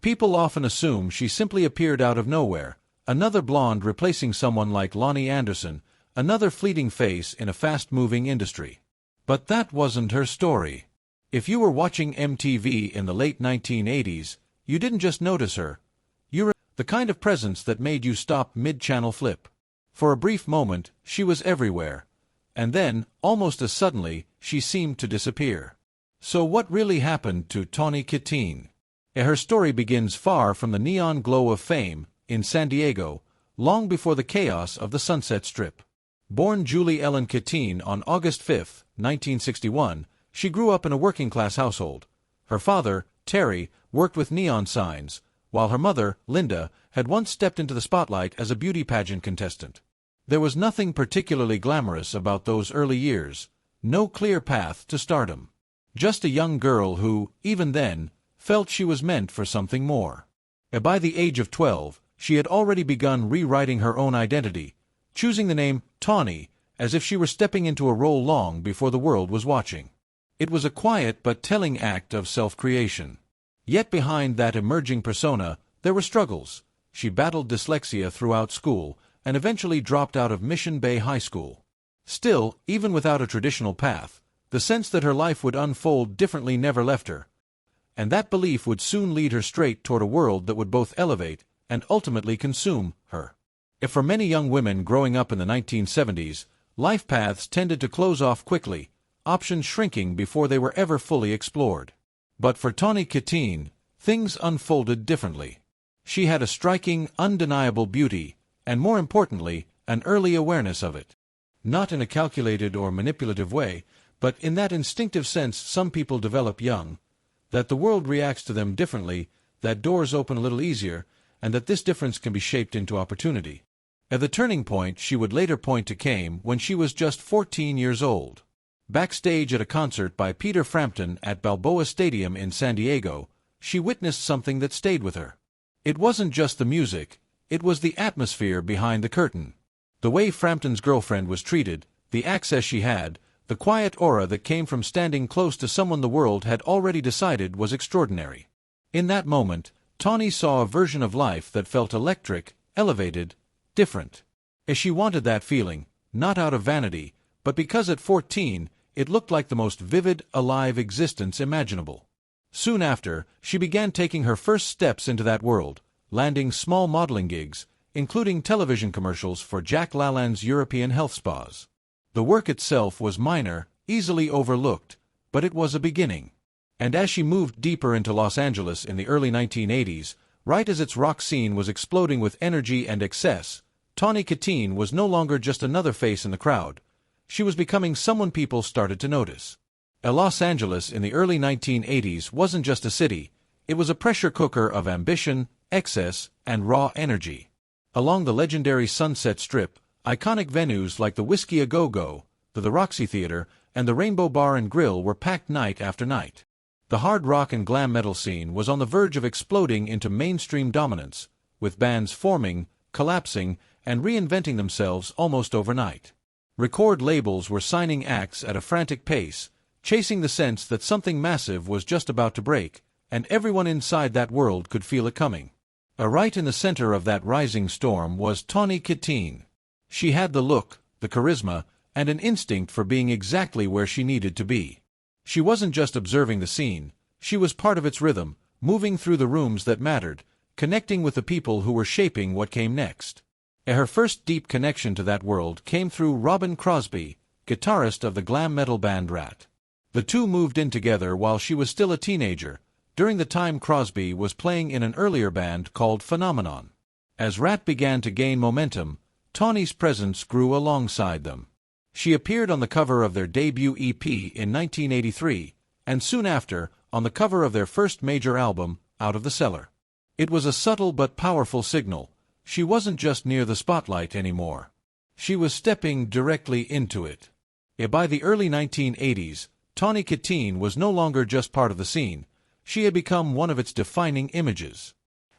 people often assume she simply appeared out of nowhere, another blonde replacing someone like Lonnie Anderson, another fleeting face in a fast-moving industry. But that wasn't her story. If you were watching MTV in the late 1980s, you didn't just notice her. You were the kind of presence that made you stop mid-channel flip. For a brief moment, she was everywhere. And then, almost as suddenly, she seemed to disappear. So what really happened to Tawny Kitaen? Her story begins far from the neon glow of fame, in San Diego, long before the chaos of the Sunset Strip. Born Julie Ellen Kitaen on August 5, 1961, she grew up in a working-class household. Her father, Terry, worked with neon signs, while her mother, Linda, had once stepped into the spotlight as a beauty pageant contestant. There was nothing particularly glamorous about those early years, no clear path to stardom. Just a young girl who, even then, felt she was meant for something more. By the age of 12, she had already begun rewriting her own identity, choosing the name Tawny as if she were stepping into a role long before the world was watching. It was a quiet but telling act of self-creation. Yet behind that emerging persona, there were struggles. She battled dyslexia throughout school and eventually dropped out of Mission Bay High School. Still, even without a traditional path, the sense that her life would unfold differently never left her, and that belief would soon lead her straight toward a world that would both elevate and ultimately consume her. If for many young women growing up in the 1970s, life paths tended to close off quickly, options shrinking before they were ever fully explored. But for Tawny Kitaen, things unfolded differently. She had a striking, undeniable beauty, and more importantly, an early awareness of it. Not in a calculated or manipulative way, but in that instinctive sense some people develop young, that the world reacts to them differently, that doors open a little easier, and that this difference can be shaped into opportunity. At the turning point she would later point to came when she was just 14 years old. Backstage at a concert by Peter Frampton at Balboa Stadium in San Diego, she witnessed something that stayed with her. It wasn't just the music, it was the atmosphere behind the curtain. The way Frampton's girlfriend was treated, the access she had, the quiet aura that came from standing close to someone the world had already decided was extraordinary. In that moment, Tawny saw a version of life that felt electric, elevated, different. As she wanted that feeling, not out of vanity, but because at 14, it looked like the most vivid, alive existence imaginable. Soon after, she began taking her first steps into that world, landing small modeling gigs, including television commercials for Jack Lalande's European health spas. The work itself was minor, easily overlooked, but it was a beginning. And as she moved deeper into Los Angeles in the early 1980s, right as its rock scene was exploding with energy and excess, Tawny Kitaen was no longer just another face in the crowd. She was becoming someone people started to notice. Los Angeles in the early 1980s wasn't just a city, it was a pressure cooker of ambition, excess, and raw energy. Along the legendary Sunset Strip, iconic venues like the Whiskey A Go-Go, the Roxy Theater, and the Rainbow Bar and Grill were packed night after night. The hard rock and glam metal scene was on the verge of exploding into mainstream dominance, with bands forming, collapsing, and reinventing themselves almost overnight. Record labels were signing acts at a frantic pace, chasing the sense that something massive was just about to break, and everyone inside that world could feel it coming. Right in the center of that rising storm was Tawny Kitaen. She had the look, the charisma, and an instinct for being exactly where she needed to be. She wasn't just observing the scene, she was part of its rhythm, moving through the rooms that mattered, connecting with the people who were shaping what came next. Her first deep connection to that world came through Robin Crosby, guitarist of the glam metal band Rat. The two moved in together while she was still a teenager, during the time Crosby was playing in an earlier band called Phenomenon. As Rat began to gain momentum, Tawny's presence grew alongside them. She appeared on the cover of their debut EP in 1983, and soon after, on the cover of their first major album, Out of the Cellar. It was a subtle but powerful signal. She wasn't just near the spotlight anymore. She was stepping directly into it. By the early 1980s, Tawny Kitaen was no longer just part of the scene. She had become one of its defining images.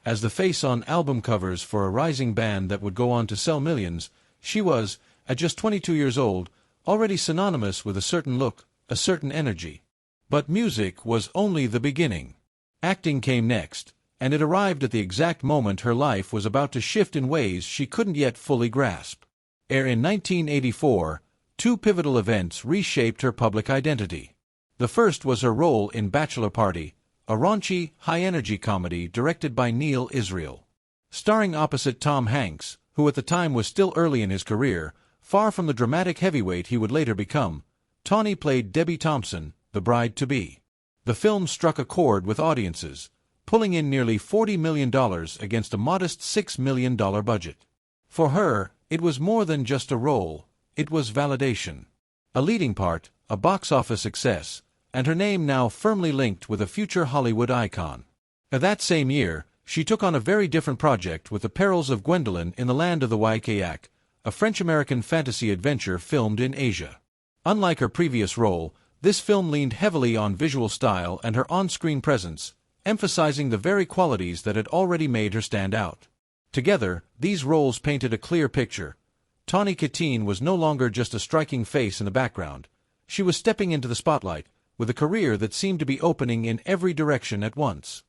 As the face on album covers for a rising band that would go on to sell millions, she was, at just 22 years old, already synonymous with a certain look, a certain energy. But music was only the beginning. Acting came next, and it arrived at the exact moment her life was about to shift in ways she couldn't yet fully grasp. In 1984, two pivotal events reshaped her public identity. The first was her role in Bachelor Party, a raunchy, high-energy comedy directed by Neil Israel. Starring opposite Tom Hanks, who at the time was still early in his career, far from the dramatic heavyweight he would later become, Tawny played Debbie Thompson, the bride-to-be. The film struck a chord with audiences, pulling in nearly $40 million against a modest $6 million budget. For her, it was more than just a role, it was validation. A leading part, a box office success, and her name now firmly linked with a future Hollywood icon. That same year, she took on a very different project with The Perils of Gwendolen in the Land of the Waikayak, a French-American fantasy adventure filmed in Asia. Unlike her previous role, this film leaned heavily on visual style and her on-screen presence, emphasizing the very qualities that had already made her stand out. Together, these roles painted a clear picture. Tawny Kitaen was no longer just a striking face in the background. She was stepping into the spotlight, with a career that seemed to be opening in every direction at once.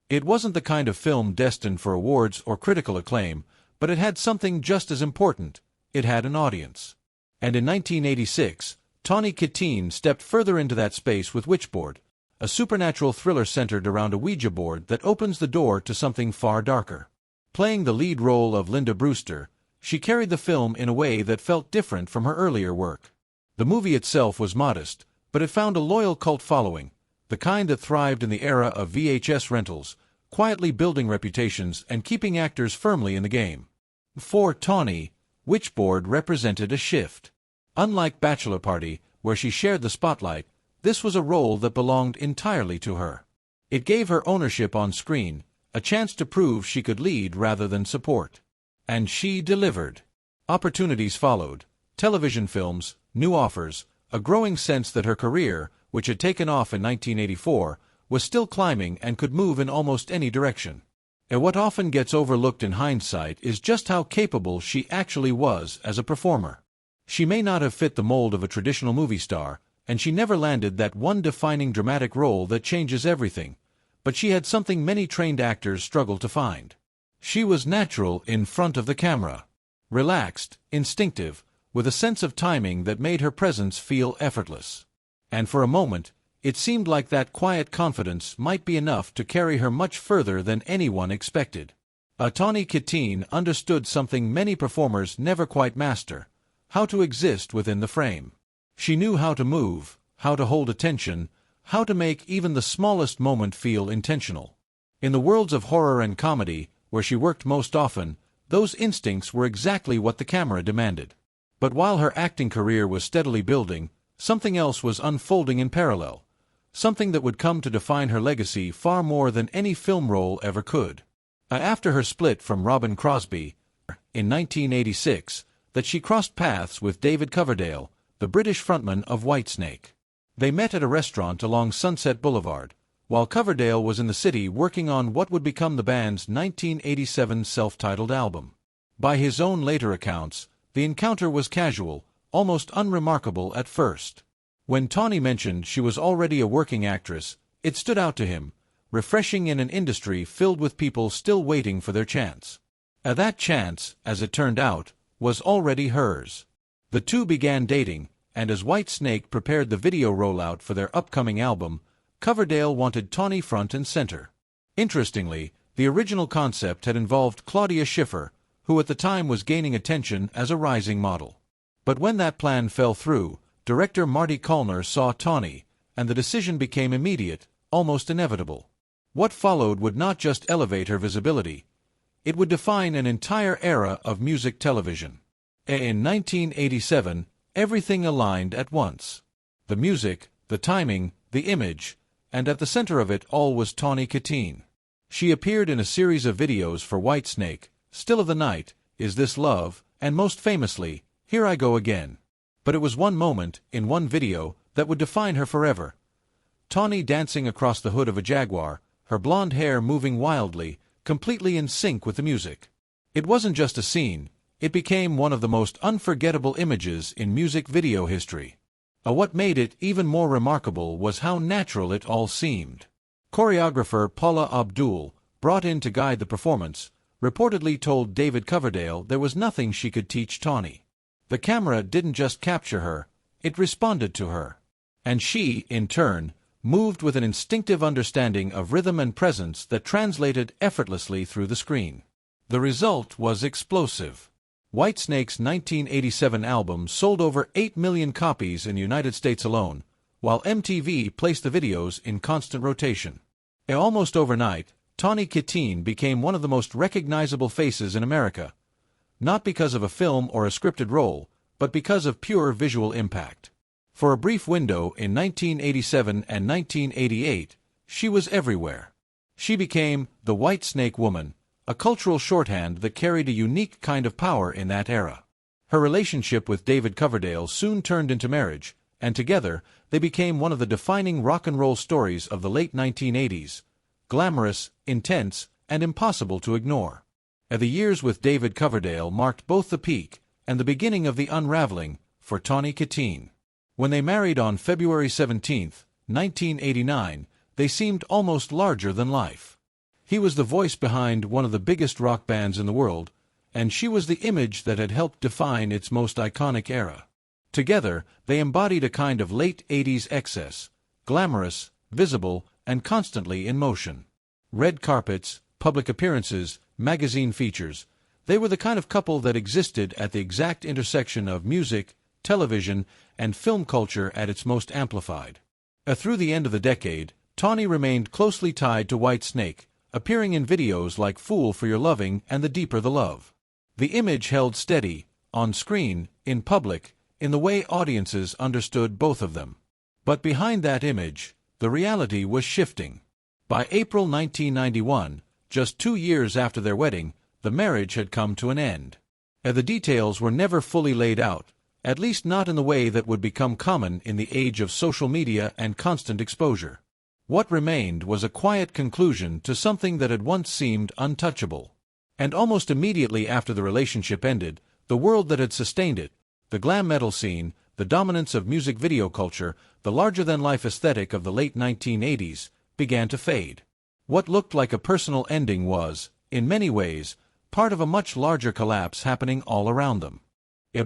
It wasn't the kind of film destined for awards or critical acclaim, but it had something just as important. It had an audience. And in 1986, Tawny Kitaen stepped further into that space with Witchboard, a supernatural thriller centered around a Ouija board that opens the door to something far darker. Playing the lead role of Linda Brewster, she carried the film in a way that felt different from her earlier work. The movie itself was modest, but it found a loyal cult following, the kind that thrived in the era of VHS rentals, quietly building reputations and keeping actors firmly in the game. For Tawny, Witchboard represented a shift. Unlike Bachelor Party, where she shared the spotlight, this was a role that belonged entirely to her. It gave her ownership on screen, a chance to prove she could lead rather than support. And she delivered. Opportunities followed, television films, new offers, a growing sense that her career, which had taken off in 1984, was still climbing and could move in almost any direction. And what often gets overlooked in hindsight is just how capable she actually was as a performer. She may not have fit the mold of a traditional movie star, and she never landed that one defining dramatic role that changes everything, but she had something many trained actors struggle to find. She was natural in front of the camera. Relaxed, instinctive, with a sense of timing that made her presence feel effortless. And for a moment, it seemed like that quiet confidence might be enough to carry her much further than anyone expected. Tawny Kitaen understood something many performers never quite master: how to exist within the frame. She knew how to move, how to hold attention, how to make even the smallest moment feel intentional. In the worlds of horror and comedy, where she worked most often, those instincts were exactly what the camera demanded. But while her acting career was steadily building, something else was unfolding in parallel, something that would come to define her legacy far more than any film role ever could. After her split from Robin Crosby in 1986, that she crossed paths with David Coverdale, the British frontman of Whitesnake. They met at a restaurant along Sunset Boulevard, while Coverdale was in the city working on what would become the band's 1987 self-titled album. By his own later accounts, the encounter was casual, almost unremarkable at first. When Tawny mentioned she was already a working actress, it stood out to him, refreshing in an industry filled with people still waiting for their chance. That chance, as it turned out, was already hers. The two began dating, and as Whitesnake prepared the video rollout for their upcoming album, Coverdale wanted Tawny front and center. Interestingly, the original concept had involved Claudia Schiffer, who at the time was gaining attention as a rising model. But when that plan fell through, director Marty Callner saw Tawny, and the decision became immediate, almost inevitable. What followed would not just elevate her visibility, it would define an entire era of music television. In 1987, everything aligned at once. The music, the timing, the image, and at the center of it all was Tawny Kitaen. She appeared in a series of videos for Whitesnake, Still of the Night, Is This Love, and most famously, Here I Go Again. But it was one moment, in one video, that would define her forever. Tawny dancing across the hood of a Jaguar, her blonde hair moving wildly, completely in sync with the music. It wasn't just a scene, it became one of the most unforgettable images in music video history. What made it even more remarkable was how natural it all seemed. Choreographer Paula Abdul, brought in to guide the performance, reportedly told David Coverdale there was nothing she could teach Tawny. The camera didn't just capture her, it responded to her. And she, in turn, moved with an instinctive understanding of rhythm and presence that translated effortlessly through the screen. The result was explosive. Whitesnake's 1987 album sold over 8 million copies in the United States alone, while MTV placed the videos in constant rotation. Almost overnight, Tawny Kitaen became one of the most recognizable faces in America, not because of a film or a scripted role, but because of pure visual impact. For a brief window in 1987 and 1988, she was everywhere. She became the Whitesnake Woman, a cultural shorthand that carried a unique kind of power in that era. Her relationship with David Coverdale soon turned into marriage, and together they became one of the defining rock and roll stories of the late 1980s, glamorous, intense, and impossible to ignore. The years with David Coverdale marked both the peak and the beginning of the unraveling for Tawny Kitaen. When they married on February 17, 1989, they seemed almost larger than life. He was the voice behind one of the biggest rock bands in the world, and she was the image that had helped define its most iconic era. Together, they embodied a kind of late 80s excess, glamorous, visible, and constantly in motion. Red carpets, public appearances, magazine features, they were the kind of couple that existed at the exact intersection of music, television, and film culture at its most amplified. Through the end of the decade, Tawny remained closely tied to Whitesnake, appearing in videos like Fool for Your Loving and The Deeper the Love. The image held steady, on screen, in public, in the way audiences understood both of them. But behind that image, the reality was shifting. By April 1991, just 2 years after their wedding, the marriage had come to an end. The details were never fully laid out, at least not in the way that would become common in the age of social media and constant exposure. What remained was a quiet conclusion to something that had once seemed untouchable. And almost immediately after the relationship ended, the world that had sustained it, the glam metal scene, the dominance of music video culture, the larger-than-life aesthetic of the late 1980s, began to fade. What looked like a personal ending was, in many ways, part of a much larger collapse happening all around them.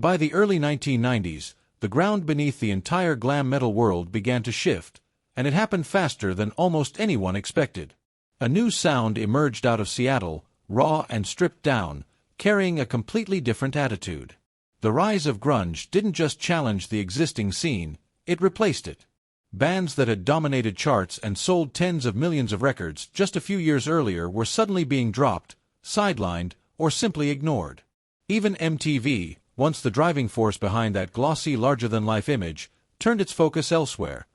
By the early 1990s, the ground beneath the entire glam metal world began to shift, and it happened faster than almost anyone expected. A new sound emerged out of Seattle, raw and stripped down, carrying a completely different attitude. The rise of grunge didn't just challenge the existing scene, it replaced it. Bands that had dominated charts and sold tens of millions of records just a few years earlier were suddenly being dropped, sidelined, or simply ignored. Even MTV, once the driving force behind that glossy larger-than-life image, turned its focus elsewhere,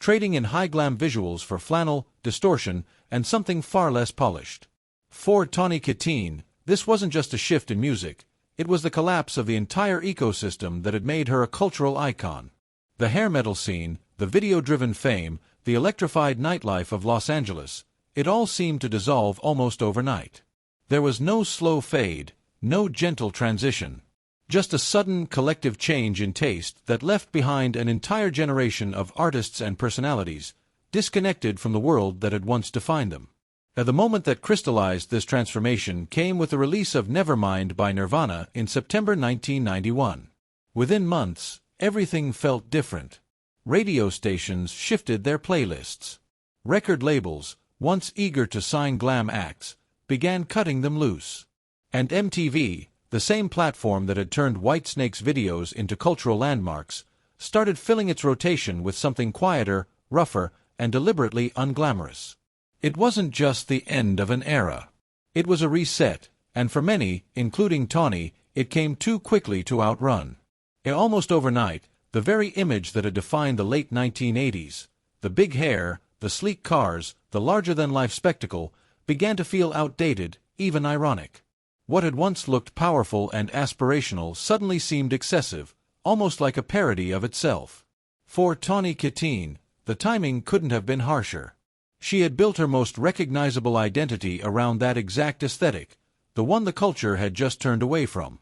trading in high-glam visuals for flannel, distortion, and something far less polished. For Tawny Kitaen, this wasn't just a shift in music, it was the collapse of the entire ecosystem that had made her a cultural icon. The hair metal scene, the video-driven fame, the electrified nightlife of Los Angeles, it all seemed to dissolve almost overnight. There was no slow fade, no gentle transition. Just a sudden collective change in taste that left behind an entire generation of artists and personalities, disconnected from the world that had once defined them. The moment that crystallized this transformation came with the release of Nevermind by Nirvana in September 1991. Within months, everything felt different. Radio stations shifted their playlists. Record labels, once eager to sign glam acts, began cutting them loose. And MTV, the same platform that had turned Whitesnake's videos into cultural landmarks, started filling its rotation with something quieter, rougher, and deliberately unglamorous. It wasn't just the end of an era. It was a reset, and for many, including Tawny, it came too quickly to outrun. Almost overnight, the very image that had defined the late 1980s, the big hair, the sleek cars, the larger-than-life spectacle, began to feel outdated, even ironic. What had once looked powerful and aspirational suddenly seemed excessive, almost like a parody of itself. For Tawny Kitaen, the timing couldn't have been harsher. She had built her most recognizable identity around that exact aesthetic, the one the culture had just turned away from.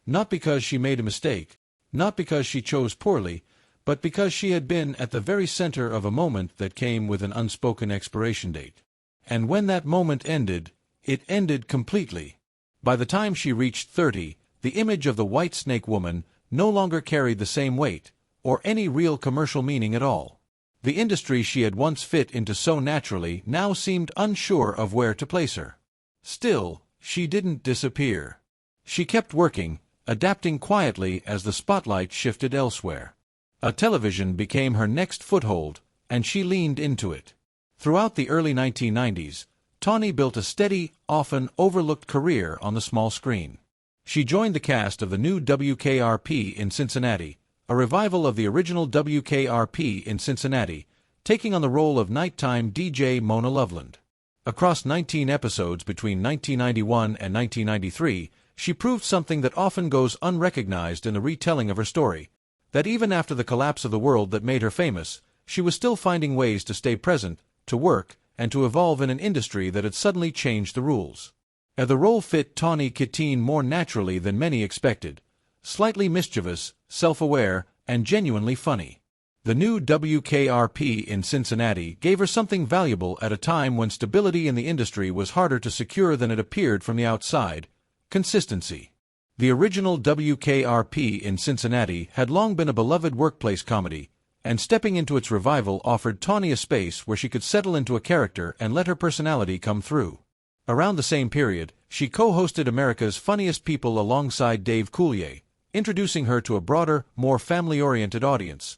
Not because she made a mistake, not because she chose poorly, but because she had been at the very center of a moment that came with an unspoken expiration date. And when that moment ended, it ended completely. By the time she reached 30, the image of the white snake woman no longer carried the same weight, or any real commercial meaning at all. The industry she had once fit into so naturally now seemed unsure of where to place her. Still, she didn't disappear. She kept working, adapting quietly as the spotlight shifted elsewhere. A television became her next foothold, and she leaned into it. Throughout the early 1990s, Tawny built a steady, often overlooked career on the small screen. She joined the cast of the new WKRP in Cincinnati, a revival of the original WKRP in Cincinnati, taking on the role of nighttime DJ Mona Loveland. Across 19 episodes between 1991 and 1993, she proved something that often goes unrecognized in the retelling of her story, that even after the collapse of the world that made her famous, she was still finding ways to stay present, to work, and to evolve in an industry that had suddenly changed the rules. And the role fit Tawny Kitaen more naturally than many expected, slightly mischievous, self-aware, and genuinely funny. The new WKRP in Cincinnati gave her something valuable at a time when stability in the industry was harder to secure than it appeared from the outside: consistency. The original WKRP in Cincinnati had long been a beloved workplace comedy, and stepping into its revival offered Tawny a space where she could settle into a character and let her personality come through. Around the same period, she co-hosted America's Funniest People alongside Dave Coulier, introducing her to a broader, more family-oriented audience,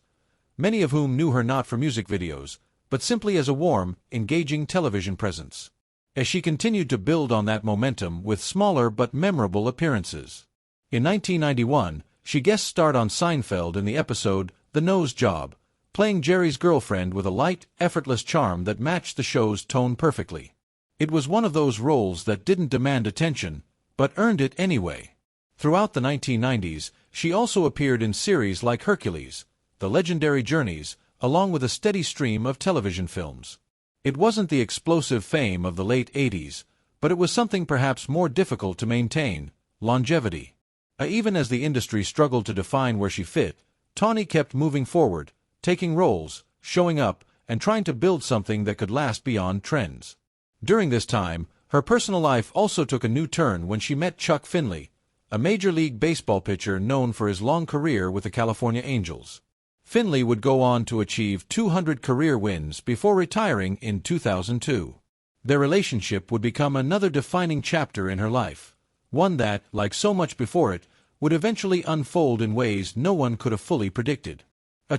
many of whom knew her not for music videos, but simply as a warm, engaging television presence. As she continued to build on that momentum with smaller but memorable appearances. In 1991, she guest starred on Seinfeld in the episode The Nose Job, playing Jerry's girlfriend with a light, effortless charm that matched the show's tone perfectly. It was one of those roles that didn't demand attention, but earned it anyway. Throughout the 1990s, she also appeared in series like Hercules, The Legendary Journeys, along with a steady stream of television films. It wasn't the explosive fame of the late 80s, but it was something perhaps more difficult to maintain: longevity. Even as the industry struggled to define where she fit, Tawny kept moving forward, taking roles, showing up, and trying to build something that could last beyond trends. During this time, her personal life also took a new turn when she met Chuck Finley, a Major League Baseball pitcher known for his long career with the California Angels. Finley would go on to achieve 200 career wins before retiring in 2002. Their relationship would become another defining chapter in her life, one that, like so much before it, would eventually unfold in ways no one could have fully predicted.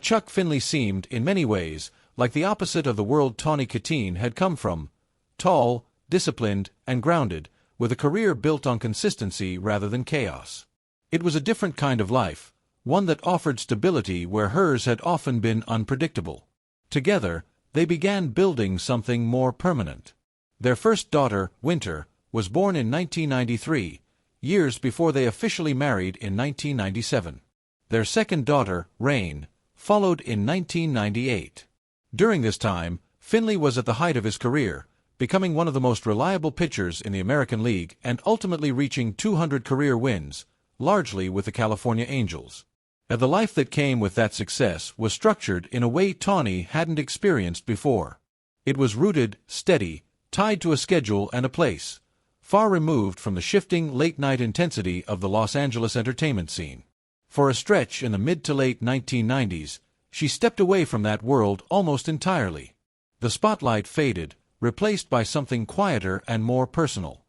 Chuck Finley seemed, in many ways, like the opposite of the world Tawny Kitaen had come from: tall, disciplined, and grounded, with a career built on consistency rather than chaos. It was a different kind of life, one that offered stability where hers had often been unpredictable. Together, they began building something more permanent. Their first daughter, Winter, was born in 1993, years before they officially married in 1997. Their second daughter, Rain, followed in 1998. During this time, Finley was at the height of his career, becoming one of the most reliable pitchers in the American League and ultimately reaching 200 career wins, largely with the California Angels. The life that came with that success was structured in a way Tawny hadn't experienced before. It was rooted, steady, tied to a schedule and a place, far removed from the shifting late-night intensity of the Los Angeles entertainment scene. For a stretch in the mid to late 1990s, she stepped away from that world almost entirely. The spotlight faded, replaced by something quieter and more personal.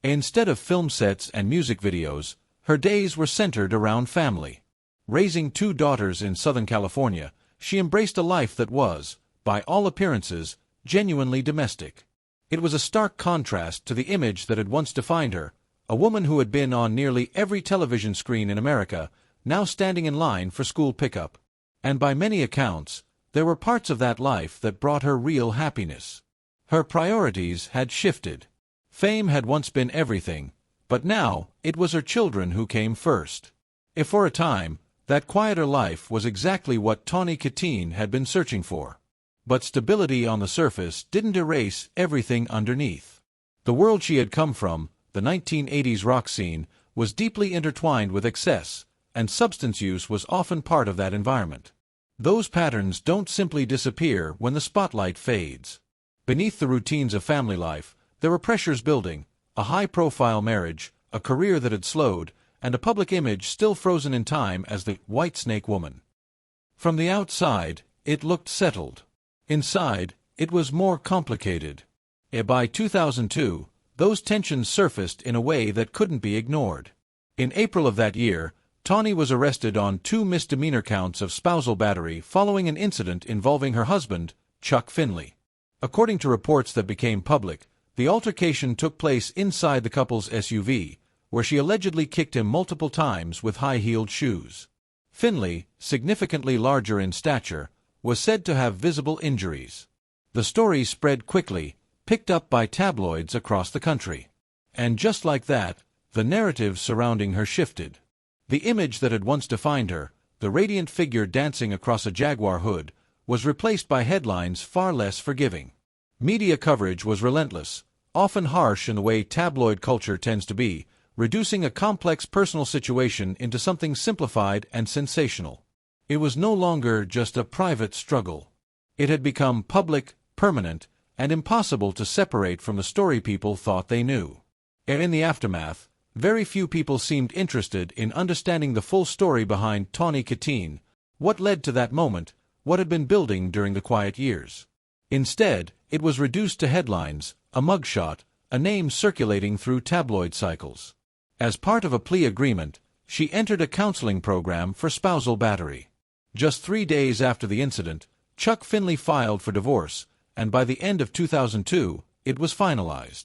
Instead of film sets and music videos, her days were centered around family. Raising two daughters in Southern California, she embraced a life that was, by all appearances, genuinely domestic. It was a stark contrast to the image that had once defined her, a woman who had been on nearly every television screen in America, now standing in line for school pickup. And by many accounts, there were parts of that life that brought her real happiness. Her priorities had shifted. Fame had once been everything, but now it was her children who came first. If for a time, that quieter life was exactly what Tawny Kitaen had been searching for. But stability on the surface didn't erase everything underneath. The world she had come from, the 1980s rock scene, was deeply intertwined with excess, and substance use was often part of that environment. Those patterns don't simply disappear when the spotlight fades. Beneath the routines of family life, there were pressures building, a high-profile marriage, a career that had slowed, and a public image still frozen in time as the White Snake Woman. From the outside, it looked settled. Inside, it was more complicated. By 2002, those tensions surfaced in a way that couldn't be ignored. In April of that year, Tawny was arrested on 2 misdemeanor counts of spousal battery following an incident involving her husband, Chuck Finley. According to reports that became public, the altercation took place inside the couple's SUV, where she allegedly kicked him multiple times with high-heeled shoes. Finley, significantly larger in stature, was said to have visible injuries. The story spread quickly, picked up by tabloids across the country. And just like that, the narrative surrounding her shifted. The image that had once defined her, the radiant figure dancing across a Jaguar hood, was replaced by headlines far less forgiving. Media coverage was relentless, often harsh in the way tabloid culture tends to be, reducing a complex personal situation into something simplified and sensational. It was no longer just a private struggle. It had become public, permanent, and impossible to separate from the story people thought they knew. In the aftermath, very few people seemed interested in understanding the full story behind Tawny Kitaen, what led to that moment, what had been building during the quiet years. Instead, it was reduced to headlines, a mugshot, a name circulating through tabloid cycles. As part of a plea agreement, she entered a counseling program for spousal battery. Just 3 days after the incident, Chuck Finley filed for divorce, and by the end of 2002, it was finalized.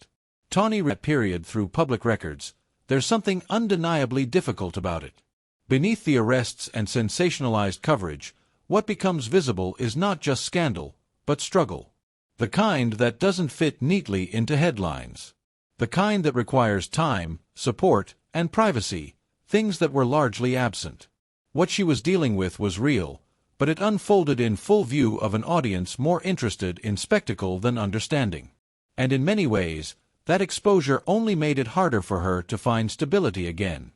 Tawny read that period through public records. There's something undeniably difficult about it. Beneath the arrests and sensationalized coverage, what becomes visible is not just scandal, but struggle. The kind that doesn't fit neatly into headlines. The kind that requires time, support, and privacy, things that were largely absent. What she was dealing with was real, but it unfolded in full view of an audience more interested in spectacle than understanding. And in many ways, that exposure only made it harder for her to find stability again.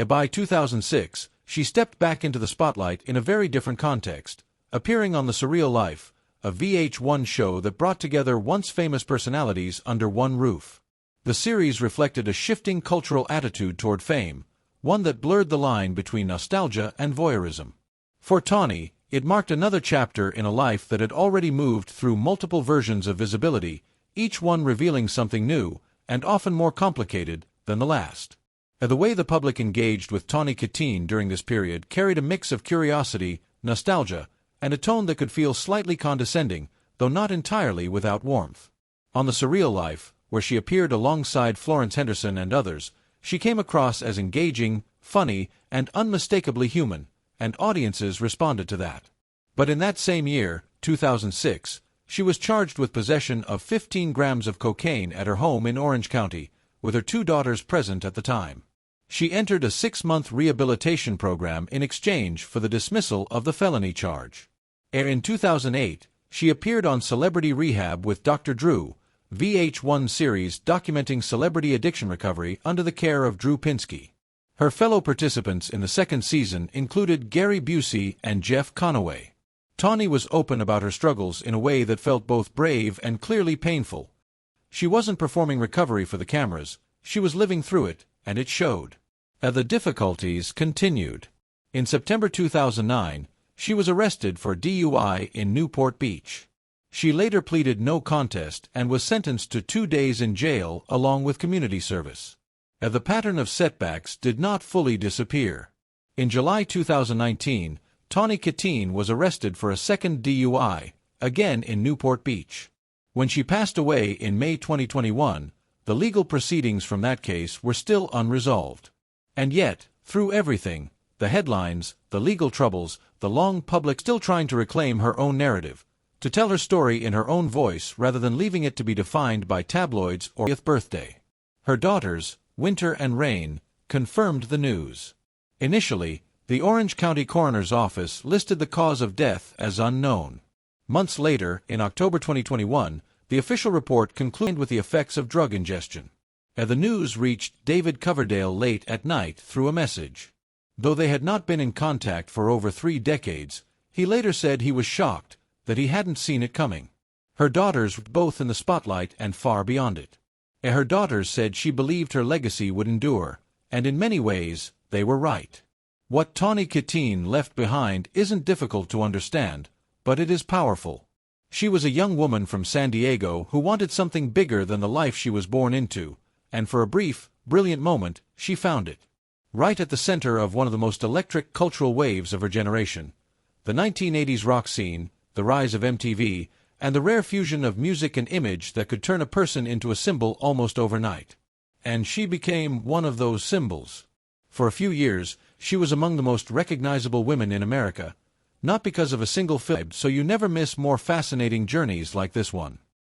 By 2006, she stepped back into the spotlight in a very different context, appearing on The Surreal Life, a VH1 show that brought together once famous personalities under one roof. The series reflected a shifting cultural attitude toward fame, one that blurred the line between nostalgia and voyeurism. For Tawny, it marked another chapter in a life that had already moved through multiple versions of visibility, each one revealing something new, and often more complicated, than the last. The way the public engaged with Tawny Kitaen during this period carried a mix of curiosity, nostalgia, and a tone that could feel slightly condescending, though not entirely without warmth. On The Surreal Life, where she appeared alongside Florence Henderson and others, she came across as engaging, funny, and unmistakably human, and audiences responded to that. But in that same year, 2006, she was charged with possession of 15 grams of cocaine at her home in Orange County, with her 2 daughters present at the time. She entered a 6-month rehabilitation program in exchange for the dismissal of the felony charge. In 2008, she appeared on Celebrity Rehab with Dr. Drew, VH1 series documenting celebrity addiction recovery under the care of Drew Pinsky. Her fellow participants in the second season included Gary Busey and Jeff Conaway. Tawny was open about her struggles in a way that felt both brave and clearly painful. She wasn't performing recovery for the cameras, she was living through it, and it showed. The difficulties continued. In September 2009, she was arrested for DUI in Newport Beach. She later pleaded no contest and was sentenced to 2 days in jail along with community service. The pattern of setbacks did not fully disappear. In July 2019, Tawny Kitaen was arrested for a second DUI, again in Newport Beach. When she passed away in May 2021, the legal proceedings from that case were still unresolved. And yet, through everything, the headlines, the legal troubles, the long public still trying to reclaim her own narrative, to tell her story in her own voice rather than leaving it to be defined by tabloids or 40th birthday. Her daughters, Winter and Rain, confirmed the news. Initially, the Orange County Coroner's Office listed the cause of death as unknown. Months later, in October 2021, the official report concluded with the effects of drug ingestion. The news reached David Coverdale late at night through a message. Though they had not been in contact for over 3 decades, he later said he was shocked that he hadn't seen it coming. Her daughters were both in the spotlight and far beyond it. Her daughters said she believed her legacy would endure, and in many ways, they were right. What Tawny Kitaen left behind isn't difficult to understand, but it is powerful. She was a young woman from San Diego who wanted something bigger than the life she was born into, and for a brief, brilliant moment, she found it. Right at the center of one of the most electric cultural waves of her generation. The 1980s rock scene, the rise of MTV, and the rare fusion of music and image that could turn a person into a symbol almost overnight. And she became one of those symbols. For a few years, she was among the most recognizable women in America, not because of a single film, so you never miss more fascinating journeys like this one.